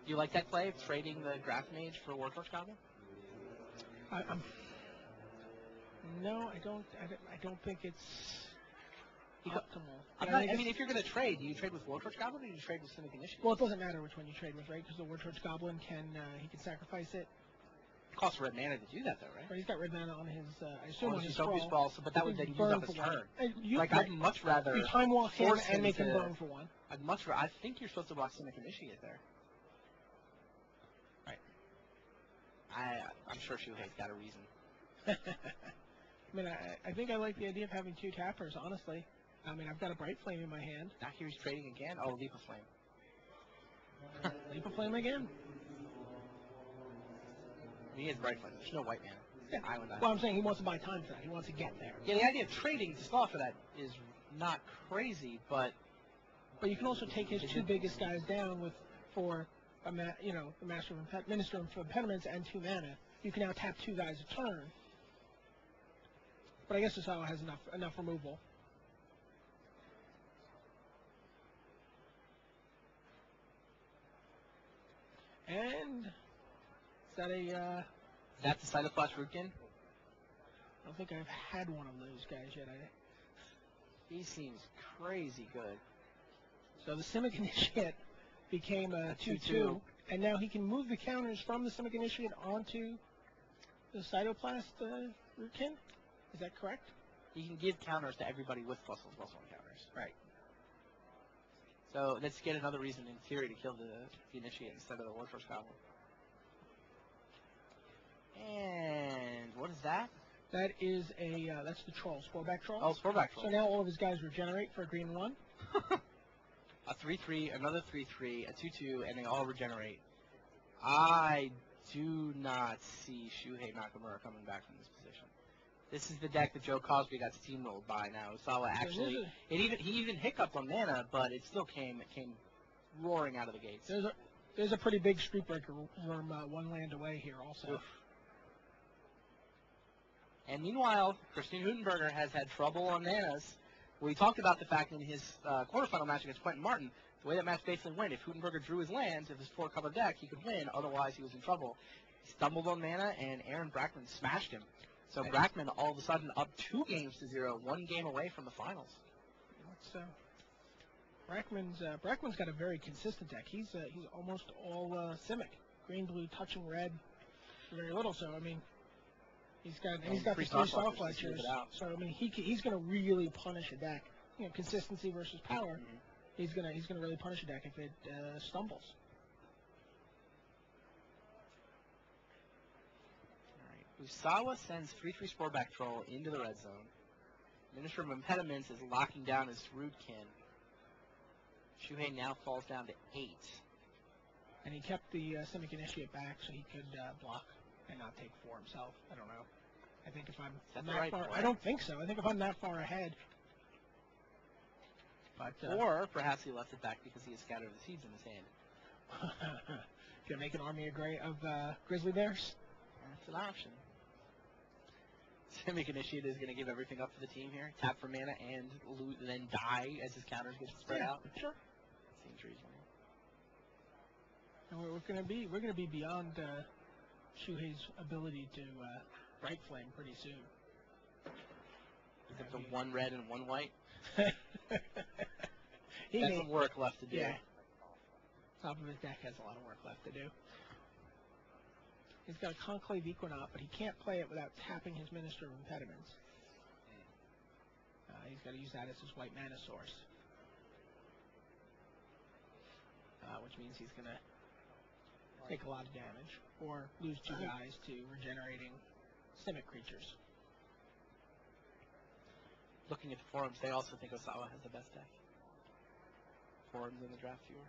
Do you like that play of trading the Draft Mage for Wartorch Goblin? No, I don't think it's optimal. I mean, if you're going to trade, do you trade with Wartorch Goblin or do you trade with Simic Initiative? Well, it doesn't matter which one you trade with, right? Because the Wartorch Goblin can sacrifice it. It costs red mana to do that, though, right? He's got red mana on his, I assume on his scroll, but that would then use up his turn. I'd much rather you time walk him and make him burn for one. I think you're supposed to block Simic Initiate there. Right. I'm sure Shuhei's got a reason. I mean, I think I like the idea of having 2 tappers, honestly. I mean, I've got a Bright Flame in my hand. Now he's trading again? Oh, Leap of Flame. Leap of Flame again? He has Bright Flame. There's no white mana. Yeah. Well, I'm saying he wants to buy time for that. He wants to get there. Yeah, the idea of trading to stall for that is not crazy, but... But you can also take his 2 biggest guys down for the Minister of Impediments and 2 mana. You can now tap 2 guys a turn. But I guess Osawa has enough removal. And is that a? That's the Cytoplasm Rootkin? I don't think I've had one of those guys yet. He seems crazy good. So the Simic Initiate became a 2/2, and now he can move the counters from the Simic Initiate onto the Cytoplast Rootkin. Is that correct? He can give counters to everybody with +1/+1 counters. Right. So let's get another reason in theory to kill the Initiate instead of the Wartorch Goblin. And what is that? That is that's the Troll, Sporeback Troll. Oh, Sporeback Troll. So now all of his guys regenerate for a green 1. A 3/3, another 3/3, a 2/2, and they all regenerate. I do not see Shuhei Nakamura coming back from this position. This is the deck that Joe Cosby got steamrolled by. Now Osawa actually, he even hiccuped on mana, but it still came roaring out of the gates. There's a pretty big street breaker from 1 land away here also. Oof. And meanwhile, Christian Hutenberger has had trouble on manas. We talked about the fact in his quarterfinal match against Quentin Martin, the way that match basically went. If Hutenberger drew his lands, if his 4-color deck, he could win. Otherwise, he was in trouble. He stumbled on mana, and Aaron Brackman smashed him. So Brackman all of a sudden up 2-0, 1 game away from the finals. Brackman's got a very consistent deck. He's almost all Simic, green, blue, touching red, very little. So I mean, he's got the 3 Star Fletchers. So I mean, he's going to really punish a deck. You know, consistency versus power. Mm-hmm. He's gonna really punish a deck if it stumbles. Osawa sends 3/3 Sporeback Troll into the red zone. Minister of Impediments is locking down his Rootkin. Shuhei now falls down to 8. And he kept the Simic Initiate back so he could block and not take 4 himself. I don't know. I think if I'm that far, I don't think so. I think if I'm that far ahead. But, or perhaps he left it back because he had scattered the seeds in his hand. Gonna make an army of grizzly bears? That's an option. Simic Initiate is going to give everything up for the team here. Tap for mana and loot, and then die as his counters get spread out. Sure. Seems reasonable. And we're going to be beyond Shuhei's ability to Bright Flame pretty soon. Is it the 1 red and 1 white? That's some work left to do. Yeah. Top of his deck has a lot of work left to do. He's got a Conclave Equinox, but he can't play it without tapping his Minister of Impediments. He's got to use that as his white mana source. Which means he's going to take a lot of damage, or lose 2 guys to regenerating Simic creatures. Looking at the forums, they also think Osawa has the best deck. Forums in the draft viewer.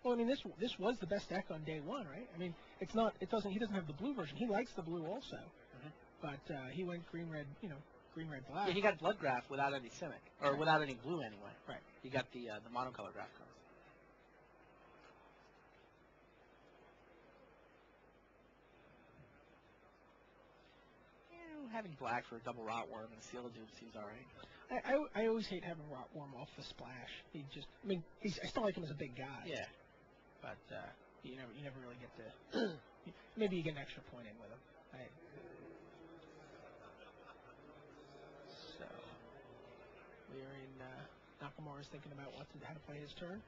Well, I mean, this was the best deck on day 1, right? I mean, he doesn't have the blue version. He likes the blue also, but he went green red, green red black. Yeah, he got Bloodgraph without any Simic, or without any blue anyway. Right. He got the monocolor draft cards. Having black for a double Rotworm and Seal of Doom seems alright. I always hate having Rotworm off the splash. I still like him as a big guy. Yeah. But You never really get to. Maybe you get an extra point in with him. So we're in. Nakamura's thinking about how to play his turn.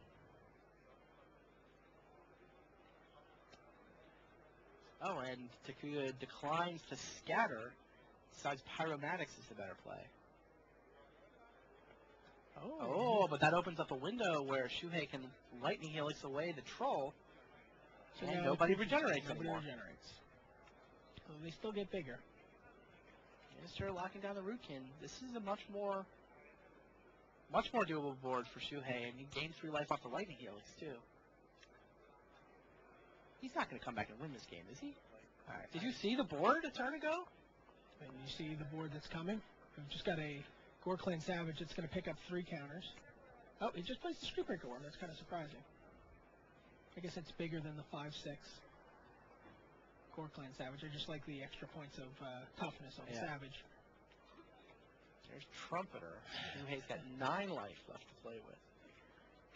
Oh, and Takuya declines to scatter. Decides Pyromatics is the better play. Oh, but that opens up a window where Shuhei can Lightning Helix away the troll, so and nobody regenerates Nobody anymore. regenerates. So they still get bigger. Minister locking down the Rootkin. This is a much more doable board for Shuhei, and he gains 3 life off the Lightning Helix, too. He's not going to come back and win this game, is he? All right. Did you see the board a turn ago? And you see the board that's coming? We've just got a Gore Clan Savage that's going to pick up 3 counters. Oh, he just plays the Streetbreaker one. That's kind of surprising. I guess it's bigger than the 5/6 Gore Clan Savage. I just like the extra points of toughness on the Savage. There's Trumpeter. Shuhei's got 9 life left to play with.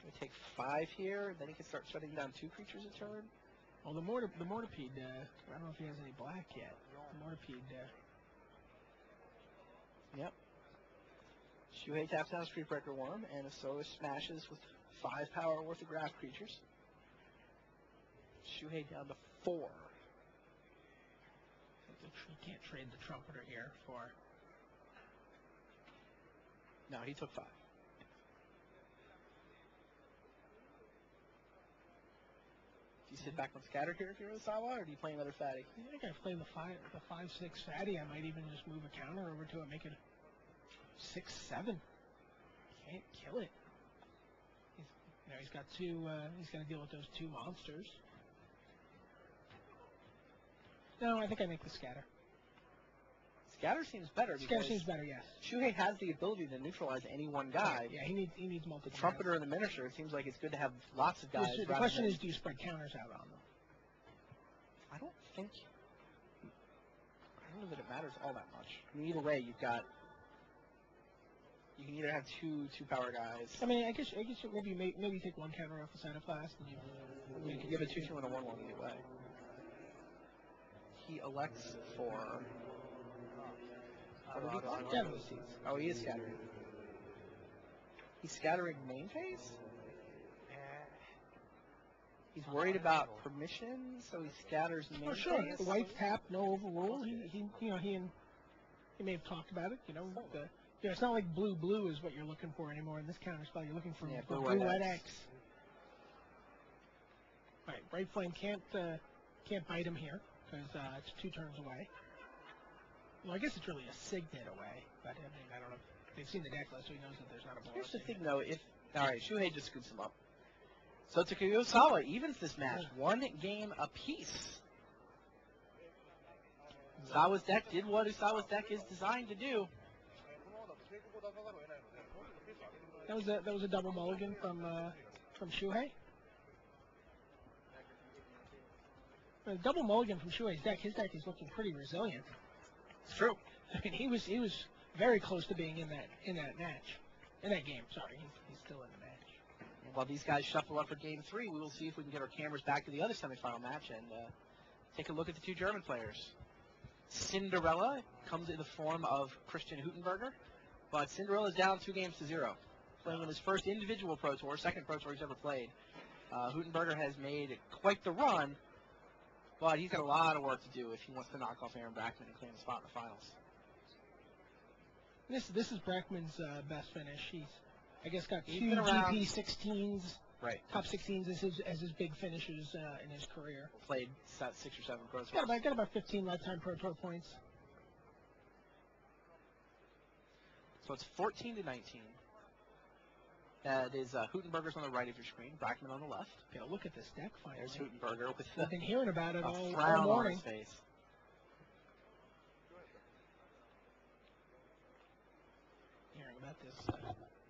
We take 5 here, then he can start shutting down 2 creatures a turn. Well, the Mortipede, I don't know if he has any black yet. The Mortipede, Yep. Shuhei taps down Streetbreaker Worm, and Asoa smashes with 5 power worth of graph creatures. Shuhei down to 4. You can't trade the Trumpeter here for... No, he took 5. Do you sit back on Scatter here if you're Osawa, or do you play another Fatty? I think I play the 5/6 Fatty. I might even just move a counter over to it, make it 6/7. Can't kill it. He's got 2. He's got to deal with those 2 monsters. No, I think I make the Scatter. Scatter seems better. Scatter seems better, yes. Shuhei has the ability to neutralize any one guy. Yeah, he needs multiple. The Trumpeter and the Miniature, it seems like it's good to have lots of guys. The question is, do you spread counters out on them? I don't know that it matters all that much. I mean, either way, you can either have 2 power guys. I mean, I guess you maybe take 1 counter off the side of class, and you can give a 2/2 and a 1/1 either way. He elects for. Oh, he is scattering. He's scattering main phase? He's worried about permission, so he scatters main phase. Sure. The white tap, no overrule. He may have talked about it. It's not like blue is what you're looking for anymore in this counter spell. You're looking for blue white X. Right. Bright Flame can't bite him here because it's 2 turns away. Well, I guess it's really a Signet away, but I mean, I don't know. They've seen the deck list, so he knows that there's not a ball. Here's the thing, though. All right, Shuhei just scoops him up. So Takuya Osawa evens this match, 1 game apiece. Usawa's deck did what Usawa's deck is designed to do. That was a double mulligan from Shuhei. A double mulligan from Shuhei's deck. His deck is looking pretty resilient. It's true. I mean, he was very close to being in that game. Sorry, he's still in the match. While these guys shuffle up for Game 3, we will see if we can get our cameras back to the other semifinal match and take a look at the 2 German players. Cinderella comes in the form of Christian Huttenberger, but Cinderella's down 2-0, playing in his first individual Pro Tour, second Pro Tour he's ever played. Huttenberger has made quite the run, but he's got a lot of work to do if he wants to knock off Aaron Brackman and claim a spot in the finals. This is Brackman's best finish. He's, I guess, got 2 GP 16s. Right. Top 16s as his big finishes in his career. Played 6 or 7 Pro Tours. Got about 15 lifetime Pro Tour points. So it's 14-19. That is Huttenberger's on the right of your screen, Brackman on the left. Look at this deck finally. There's Huttenberger with I've been hearing about it all frown morning. On his face.